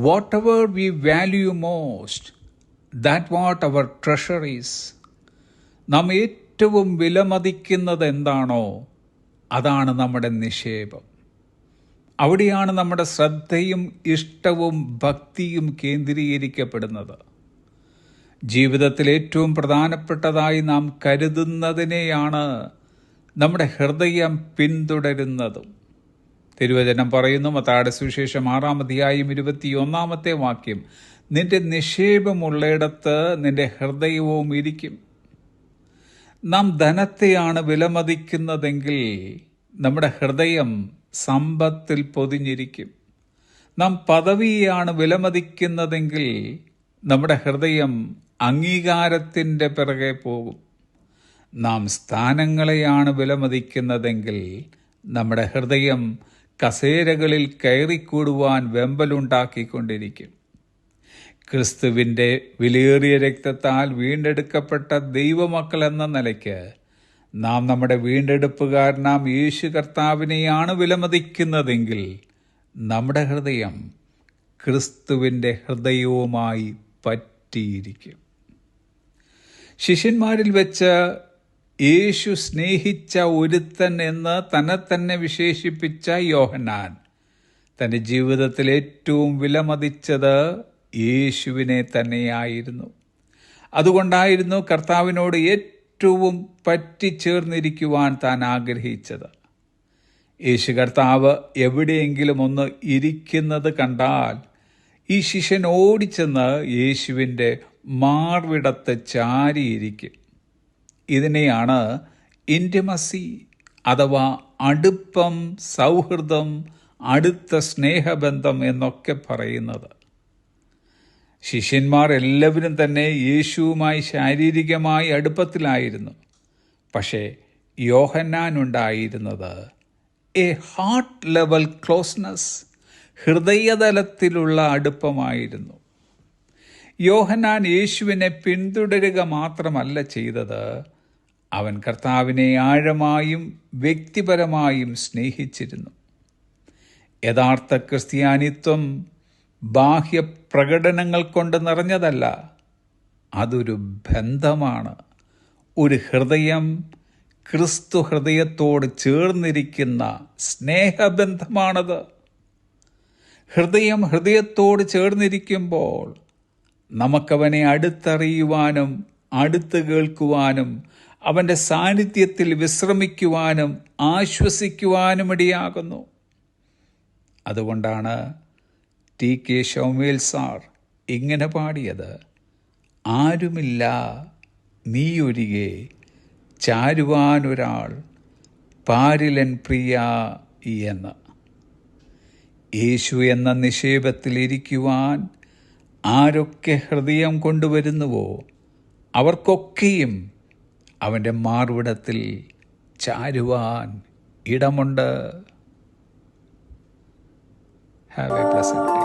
whatever we value most, that what our treasure is. നാം ഏറ്റവും വിലമതിക്കുന്നത് എന്താണോ അതാണ് നമ്മുടെ നിക്ഷേപം. അവിടെയാണ് നമ്മുടെ ശ്രദ്ധയും ഇഷ്ടവും ഭക്തിയും കേന്ദ്രീകരിക്കപ്പെടുന്നത്. ജീവിതത്തിൽ ഏറ്റവും പ്രധാനപ്പെട്ടതായി നാം കരുതുന്നതിനെയാണ് നമ്മുടെ ഹൃദയം പിന്തുടരുന്നതും. തിരുവചനം പറയുന്നു, മത്തായിയുടെ സുവിശേഷം 6-ാം അധ്യായം 21-ാമത്തെ വാക്യം, നിന്റെ നിക്ഷേപമുള്ളയിടത്ത് നിന്റെ ഹൃദയവും ഇരിക്കും. നാം ധനത്തെയാണ് വിലമതിക്കുന്നതെങ്കിൽ നമ്മുടെ ഹൃദയം സമ്പത്തിൽ പൊതിഞ്ഞിരിക്കും. നാം പദവിയെയാണ് വിലമതിക്കുന്നതെങ്കിൽ നമ്മുടെ ഹൃദയം അംഗീകാരത്തിൻ്റെ പിറകെ പോകും. നാം സ്ഥാനങ്ങളെയാണ് വിലമതിക്കുന്നതെങ്കിൽ നമ്മുടെ ഹൃദയം കസേരകളിൽ കയറിക്കൂടുവാൻ വെമ്പലുണ്ടാക്കിക്കൊണ്ടിരിക്കും. ക്രിസ്തുവിൻ്റെ വിലയേറിയ രക്തത്താൽ വീണ്ടെടുക്കപ്പെട്ട ദൈവമക്കൾ എന്ന നിലയ്ക്ക് നാം നമ്മുടെ വീണ്ടെടുപ്പുകാരനാം യേശു കർത്താവിനെയാണ് വിലമതിക്കുന്നതെങ്കിൽ നമ്മുടെ ഹൃദയം ക്രിസ്തുവിൻ്റെ ഹൃദയവുമായി പറ്റിയിരിക്കും. ശിഷ്യന്മാരിൽ വെച്ച് യേശു സ്നേഹിച്ച ഒരുത്തൻ എന്ന് തന്നെ വിശേഷിപ്പിച്ച യോഹന്നാൻ തൻ്റെ ജീവിതത്തിൽ ഏറ്റവും വിലമതിച്ചത് യേശുവിനെ തന്നെയായിരുന്നു. അതുകൊണ്ടായിരുന്നു കർത്താവിനോട് ഏറ്റവും പറ്റിച്ചേർന്നിരിക്കുവാൻ താൻ ആഗ്രഹിച്ചത്. യേശു കർത്താവ് എവിടെയെങ്കിലും ഒന്ന് ഇരിക്കുന്നത് കണ്ടാൽ ഈ ശിഷ്യൻ ഓടിച്ചെന്ന് യേശുവിൻ്റെ മാർവിടത്ത് ചാരിയിരിക്കും. ഇതിനെയാണ് ഇൻറ്റിമസി അഥവാ അടുപ്പം, സൗഹൃദം, അടുത്ത സ്നേഹബന്ധം എന്നൊക്കെ പറയുന്നത്. ശിഷ്യന്മാർ എല്ലാവരും തന്നെ യേശുവുമായി ശാരീരികമായി അടുപ്പത്തിലായിരുന്നു. പക്ഷേ യോഹന്നാനുണ്ടായിരുന്നത് എ ഹാർട്ട് ലെവൽ ക്ലോസ്നെസ്, ഹൃദയതലത്തിലുള്ള അടുപ്പമായിരുന്നു. യോഹന്നാൻ യേശുവിനെ പിന്തുടരുക മാത്രമല്ല ചെയ്തത്, അവൻ കർത്താവിനെ ആഴമായും വ്യക്തിപരമായും സ്നേഹിച്ചിരുന്നു. യഥാർത്ഥ ക്രിസ്ത്യാനിത്വം ബാഹ്യ പ്രകടനങ്ങൾ കൊണ്ട് നിറഞ്ഞതല്ല, അതൊരു ബന്ധമാണ്. ഒരു ഹൃദയം ക്രിസ്തു ഹൃദയത്തോട് ചേർന്നിരിക്കുന്ന സ്നേഹബന്ധമാണത്. ഹൃദയത്തോട് ചേർന്നിരിക്കുമ്പോൾ നമുക്കവനെ അടുത്തറിയുവാനും അടുത്ത് കേൾക്കുവാനും അവൻ്റെ സാന്നിധ്യത്തിൽ വിശ്രമിക്കുവാനും ആശ്വസിക്കുവാനും ഇടയാകുന്നു. അതുകൊണ്ടാണ് TK ശൗമേൽ സാർ ഇങ്ങനെ പാടിയത്, ആരുമില്ല നീയൊരികെ ചാരുവാനൊരാൾ പാരിലൻ പ്രിയ എന്ന്. യേശു എന്ന നിക്ഷേപത്തിലിരിക്കുവാൻ ആരൊക്കെ ഹൃദയം കൊണ്ടുവരുന്നുവോ അവർക്കൊക്കെയും അവൻ്റെ മാർവിടത്തിൽ ചാരുവാൻ ഇടമുണ്ട്. Have a pleasant day.